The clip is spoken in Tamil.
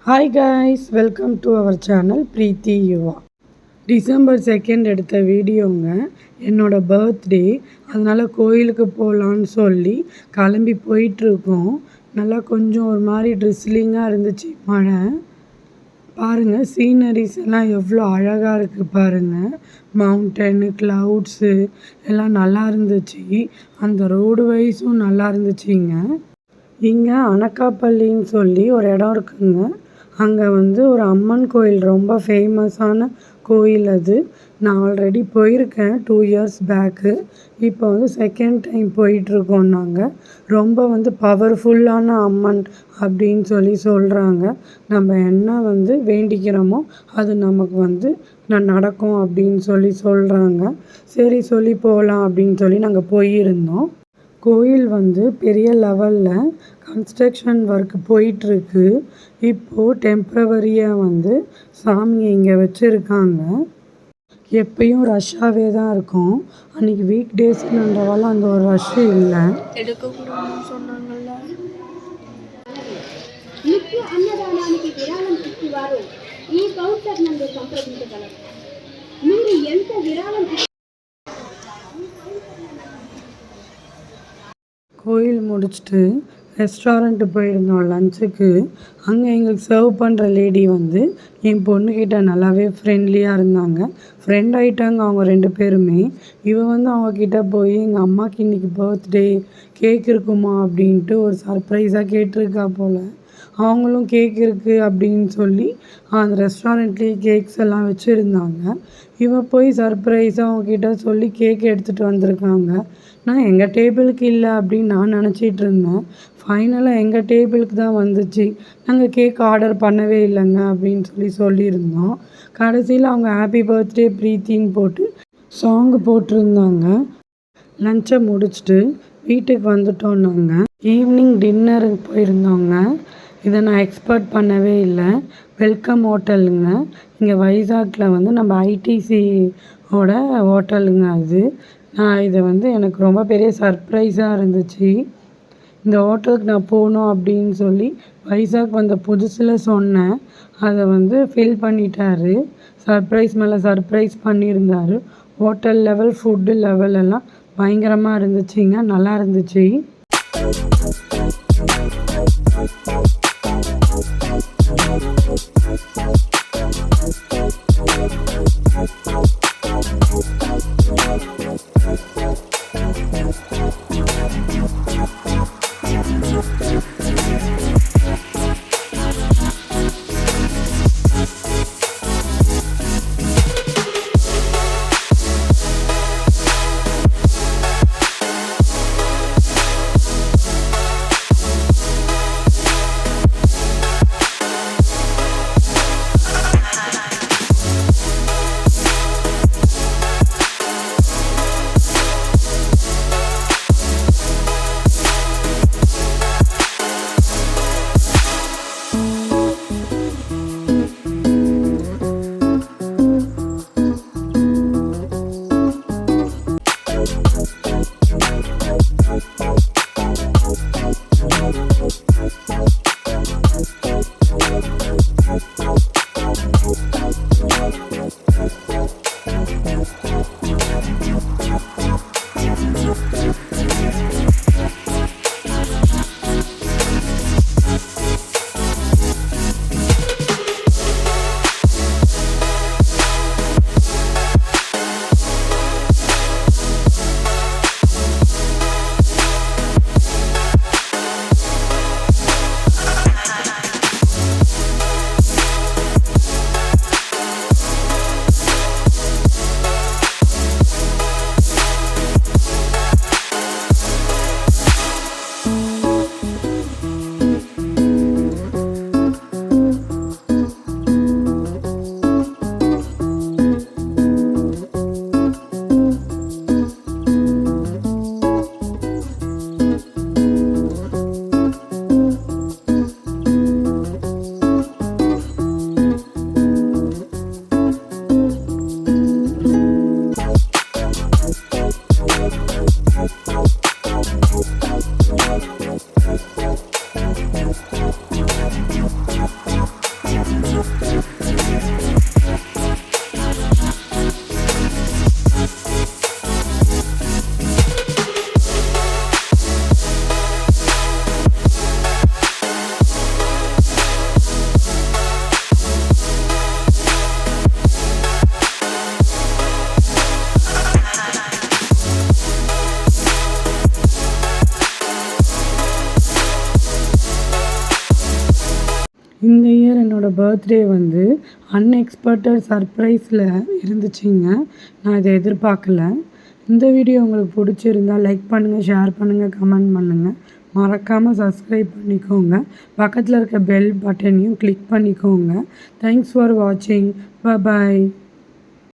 Hi guys, welcome to our channel Preethi Yuva. December 2 எடுத்த வீடியோங்க. என்னோடய பர்த்டே, அதனால் கோயிலுக்கு போகலான்னு சொல்லி கிளம்பி போயிட்டுருக்கோம். நல்லா கொஞ்சம் ஒரு மாதிரி ட்ரிஸ்லிங்காக இருந்துச்சு மழை. பாருங்கள், சீனரிஸ் எல்லாம் எவ்வளோ அழகாக இருக்குது பாருங்கள். மவுண்டனு, க்ளவுட்ஸு எல்லாம் நல்லா இருந்துச்சு. அந்த ரோடு வைஸும் நல்லா இருந்துச்சுங்க. இங்கே அனக்காப்பள்ளின்னு சொல்லி ஒரு இடம் இருக்குங்க. அங்கே ஒரு அம்மன் கோயில், ரொம்ப ஃபேமஸான கோயில் அது. நான் ஆல்ரெடி போயிருக்கேன் 2 இயர்ஸ் பேக்கு. இப்போ செகண்ட் டைம் போயிட்டுருக்கோம் நாங்கள். ரொம்ப பவர்ஃபுல்லான அம்மன் அப்படின்னு சொல்லி சொல்கிறாங்க. நம்ம என்ன வேண்டிக்கிறோமோ அது நமக்கு நடக்கும் அப்படின்னு சொல்லி சொல்கிறாங்க. சரி சொல்லி போகலாம் அப்படின்னு சொல்லி நாங்கள் போயிருந்தோம். கோயில் பெரிய லெவலில் கன்ஸ்ட்ரக்ஷன் ஒர்க் போயிட்டுருக்கு. இப்போது டெம்ப்ரவரியாக சாமியை இங்கே வச்சுருக்காங்க. எப்பயும் ரஷ்ஷாகவே தான் இருக்கும். அன்றைக்கி வீக் டேஸ்ன்றதால அந்த ஒரு ரஷ்ஷு இல்லை. எடுக்கக்கூடாதுன்னு சொன்னாங்கல்ல. கோயில் முடிச்சுட்டு ரெஸ்டாரண்ட்டு போயிருந்தோம் லஞ்சுக்கு. அங்கே எங்களுக்கு சர்வ் பண்ணுற லேடி என் பொண்ணுக்கிட்ட நல்லாவே ஃப்ரெண்ட்லியாக இருந்தாங்க. ஃப்ரெண்ட் ஆகிட்டாங்க அவங்க 2 பேருமே. அவங்கக்கிட்ட போய் எங்கள் அம்மாவுக்கு இன்றைக்கி பர்த்டே, கேக் இருக்குமா அப்படின்ட்டு ஒரு சர்ப்ரைஸாக கேட்டிருக்கா போல். அவங்களும் கேக் இருக்குது அப்படின்னு சொல்லி அந்த ரெஸ்டாரண்ட்லேயே கேக்ஸ் எல்லாம் வச்சுருந்தாங்க. போய் சர்ப்ரைஸாக அவங்கக்கிட்ட சொல்லி கேக் எடுத்துகிட்டு வந்திருக்காங்க. நான் எங்கள் டேபிளுக்கு இல்லை அப்படின்னு நான் நினச்சிட்டு இருந்தேன். ஃபைனலாக எங்கள் டேபிளுக்கு தான் வந்துச்சு. நாங்கள் கேக் ஆர்டர் பண்ணவே இல்லைங்க அப்படின்னு சொல்லியிருந்தோம். கடைசியில் அவங்க ஹாப்பி பர்த்டே ப்ரீத்தின்னு போட்டு சாங்கு போட்டிருந்தாங்க. லஞ்சை முடிச்சுட்டு வீட்டுக்கு வந்துட்டோம் நாங்கள். ஈவினிங் டின்னருக்கு போயிருந்தோங்க. இதை நான் எக்ஸ்பெக்ட் பண்ணவே இல்லை. வெல்கம் ஹோட்டலுங்க. இங்கே வைசாக்கில் நம்ம ஐடிசியோட ஹோட்டலுங்க அது. இது எனக்கு ரொம்ப பெரிய சர்ப்ரைஸாக இருந்துச்சு. இந்த ஹோட்டலுக்கு நான் போகணும் அப்படின்னு சொல்லி வைசாக் வந்த புதுசில் சொன்னேன். அதை ஃபில் பண்ணிட்டாரு. சர்ப்ரைஸ் மேலே சர்ப்ரைஸ் பண்ணியிருந்தார். ஹோட்டல் லெவல், ஃபுட்டு லெவல் எல்லாம் பயங்கரமாக இருந்துச்சுங்க. நல்லா இருந்துச்சு. இந்த இயர் என்னோடய பர்த்டே வந்து அன்எக்ஸ்பெக்டட் சர்ப்ரைஸில் இருந்துச்சுங்க. நான் இதை எதிர்பார்க்கல. இந்த வீடியோ உங்களுக்கு பிடிச்சிருந்தா லைக் பண்ணுங்கள், ஷேர் பண்ணுங்கள், கமெண்ட் பண்ணுங்கள். மறக்காமல் சப்ஸ்கிரைப் பண்ணிக்கோங்க. பக்கத்தில் இருக்க பெல் பட்டனையும் கிளிக் பண்ணிக்கோங்க. தேங்க்ஸ் ஃபார் வாட்சிங். பாய்.